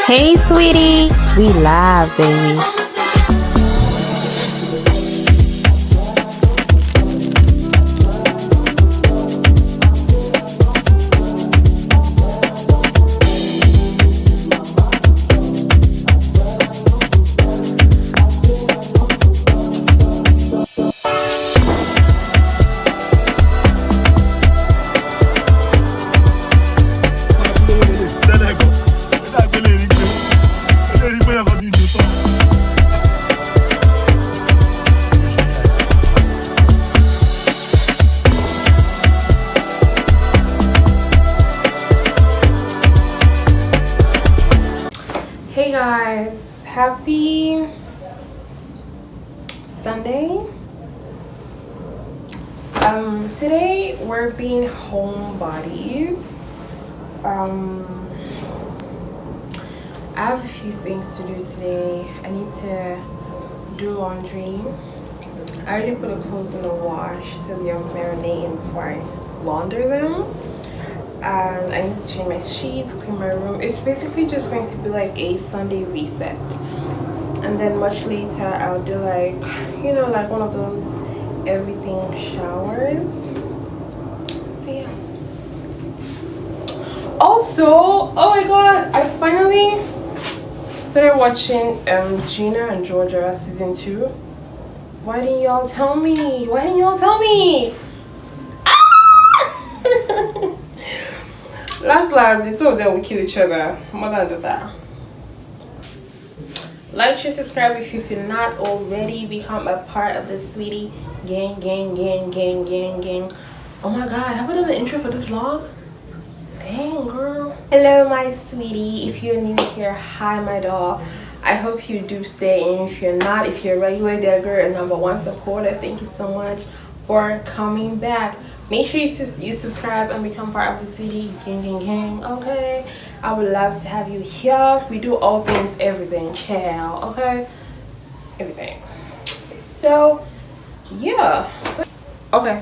Hey, sweetie. We live, baby. Hey guys, happy Sunday. Today we're being homebodies. I have a few things to do today. I need to do laundry. I already put the clothes in the wash so they're marinating before I launder them. And I need to change my sheets, clean my room. It's basically just going to be like a Sunday reset. And then much later I'll do like, you know, like one of those everything showers. So yeah. Also, oh my god, I finally started watching Gina and Georgia season 2. Why didn't y'all tell me? Why didn't y'all tell me? Last, the two of them will kill each other. Mother and daughter. Like, share, subscribe if you're not already. Become a part of the sweetie gang. Oh my god, have I done the intro for this vlog? Dang, girl. Hello, my sweetie. If you're new here, hi, my doll. I hope you do stay. And if you're not, if you're a regular digger and #1 supporter, thank you so much for coming back. Make sure you subscribe and become part of the city gang. Okay, I would love to have you here. We do all things, everything, child. Okay, everything. So yeah, okay.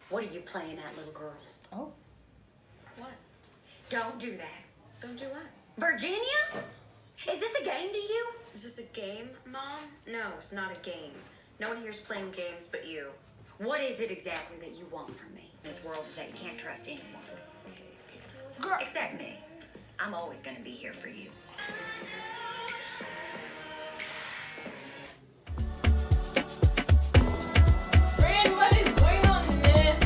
What are you playing at, little girl? Oh, What? Don't do that. don't do what? Virginia? Is this a game to you? Is this a game, Mom? No, it's not a game. No one here's playing games but you. What is it exactly that you want from me? This world is that you can't trust anyone. Girl. Except me. I'm always gonna be here for you. Friend, what is going on there?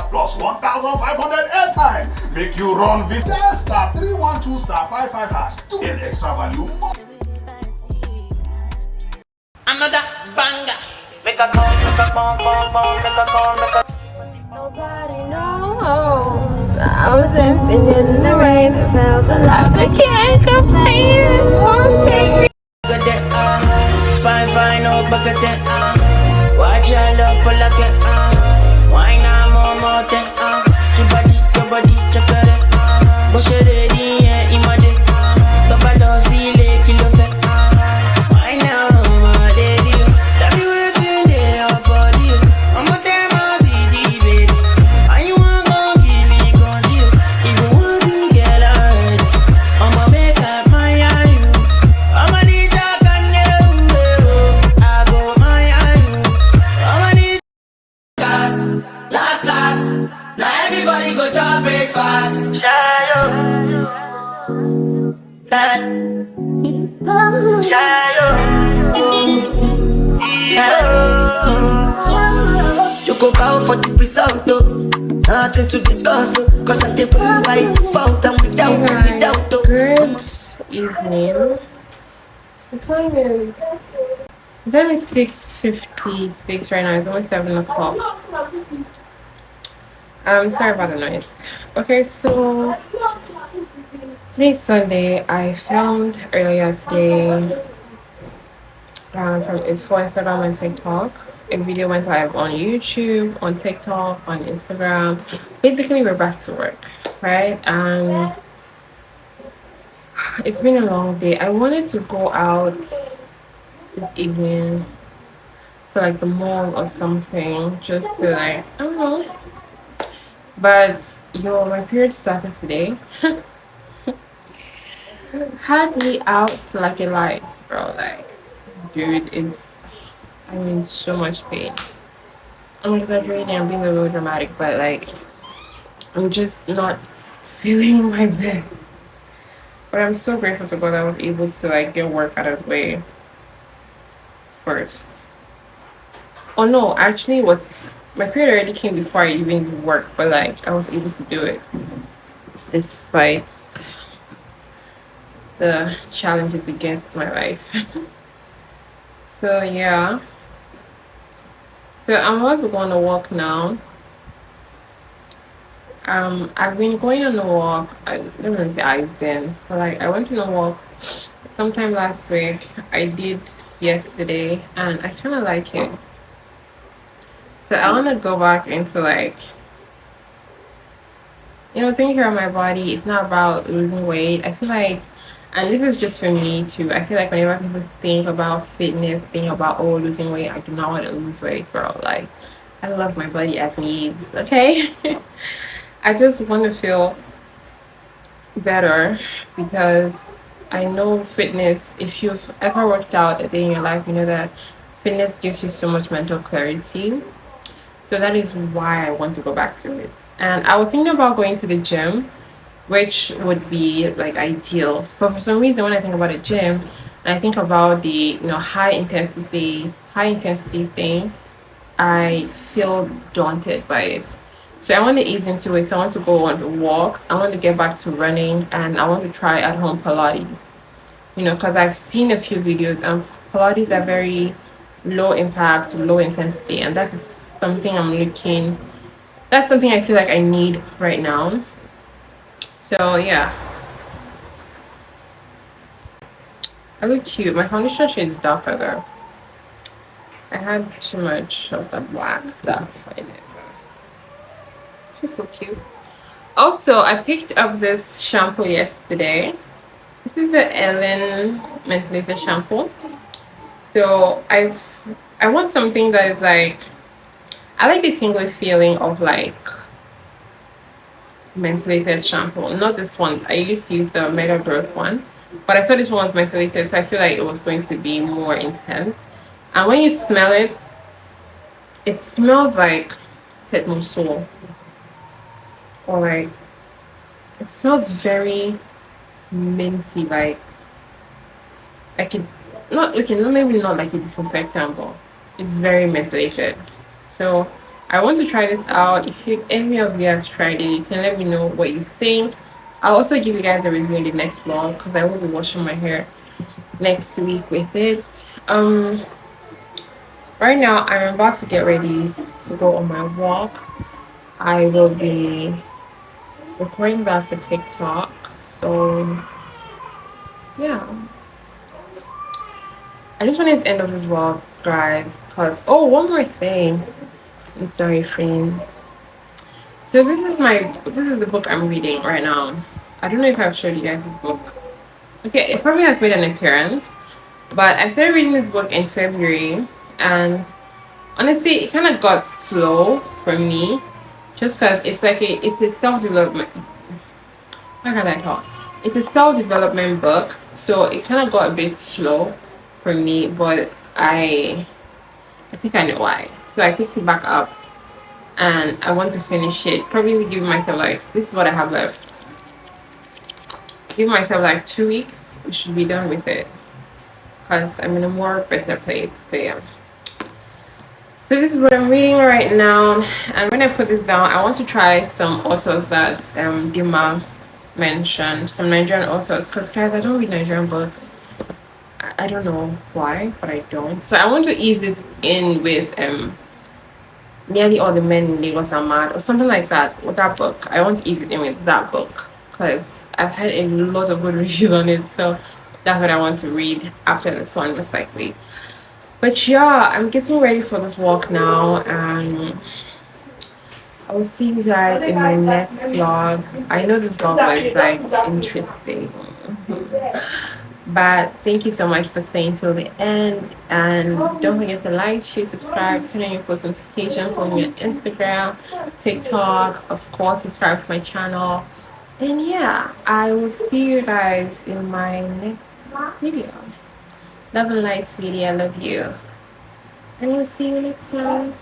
Plus 1,500 airtime. Make you run this star 312 star 55 hash to get extra value. Another banger. Make a call, make a phone, make a call, make a. Nobody knows. Thousands in the rain, it felt alive. I can't complain. It won't take me. Fine, no bucket. Watch your love for like it. Why not more? Your body, chocolate. But she ready, yeah, in my day. go to breakfast. Shayo. You go bow for the result, though. Nothing to discuss, cause I did by default and without, though. Good evening. The time is 6:56 right now. It's almost 7 o'clock. Sorry about the noise. Okay, so today's Sunday. I filmed earlier today for Instagram and TikTok. A video went live on YouTube, on TikTok, on Instagram. Basically, we're back to work, right? And it's been a long day. I wanted to go out this evening to like the mall or something, just to like, I don't know. But my period started today. Had me out like a light, bro. Like, dude, I'm in so much pain. I'm exaggerating, I'm being a little dramatic, but like, I'm just not feeling my best. But I'm so grateful to God I was able to like get work out of the way first. Oh no, actually it was my period already came before I even worked, but like I was able to do it despite the challenges against my life. So yeah. So I'm about to go on a walk now. I've been going on a walk. I don't want to say I've been, but like I went on a walk sometime last week. I did yesterday, and I kind of like it. So I want to go back into like, taking care of my body. It's not about losing weight. I feel like, and this is just for me too. I feel like whenever people think about fitness, think about losing weight, I do not want to lose weight, girl. Like, I love my body as needs. Okay. I just want to feel better because I know fitness, if you've ever worked out a day in your life, you know that fitness gives you so much mental clarity. So that is why I want to go back to it. And I was thinking about going to the gym, which would be like ideal. But for some reason, when I think about a gym, and I think about the high intensity thing, I feel daunted by it. So I want to ease into it. So I want to go on walks. I want to get back to running, and I want to try at home Pilates. Because I've seen a few videos, and Pilates are very low impact, low intensity, and that is something that's something I feel like I need right now. So yeah. I look cute. My foundation shade is darker though. I had too much of the black stuff in it. She's so cute. Also, I picked up this shampoo yesterday. This is the Ellen mentholated shampoo. So I want something that is like, I like the tingly feeling of like mentholated shampoo. Not this one. I used to use the Mega Growth one, but I saw this one was mentholated, so I feel like it was going to be more intense. And when you smell it, it smells like Tetmusol. Or like, it smells very minty, like it maybe not like a disinfectant, but it's very methylated. So I want to try this out. If any of you has tried it, you can let me know what you think. I'll also give you guys a review in the next vlog because I will be washing my hair next week with it. Right now I'm about to get ready to go on my walk. I will be recording that for TikTok. So yeah, I just wanted to end of this vlog, guys, because one more thing. I'm sorry, friends. So this is the book I'm reading right now. I don't know if I've showed you guys this book. Okay, it probably has made an appearance, but I started reading this book in February, and honestly it kind of got slow for me, just because it's a self-development. How can I talk? It's a self-development book, so it kind of got a bit slow for me, but I think I know why. So I picked it back up, and I want to finish it. Probably give myself like, this is what I have left. Give myself like 2 weeks. We should be done with it because I'm in a more better place. So yeah. So this is what I'm reading right now, and when I put this down, I want to try some authors that Dima mentioned, some Nigerian authors, because guys, I don't read Nigerian books. I don't know why, but I don't. So I want to ease it in with Nearly All the Men in Lagos Are Mad or something like that. With that book, I want to ease it in with that book because I've had a lot of good reviews on it. So that's what I want to read after this one, most likely. But yeah, I'm getting ready for this walk now, and I will see you guys in my next vlog. I know this vlog was like interesting. But thank you so much for staying till the end, and don't forget to like, share, subscribe, turn on your post notifications, follow me on Instagram, TikTok, of course subscribe to my channel. And yeah, I will see you guys in my next video. Love and light, sweetie. I love you. And we'll see you next time.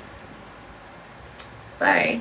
Bye.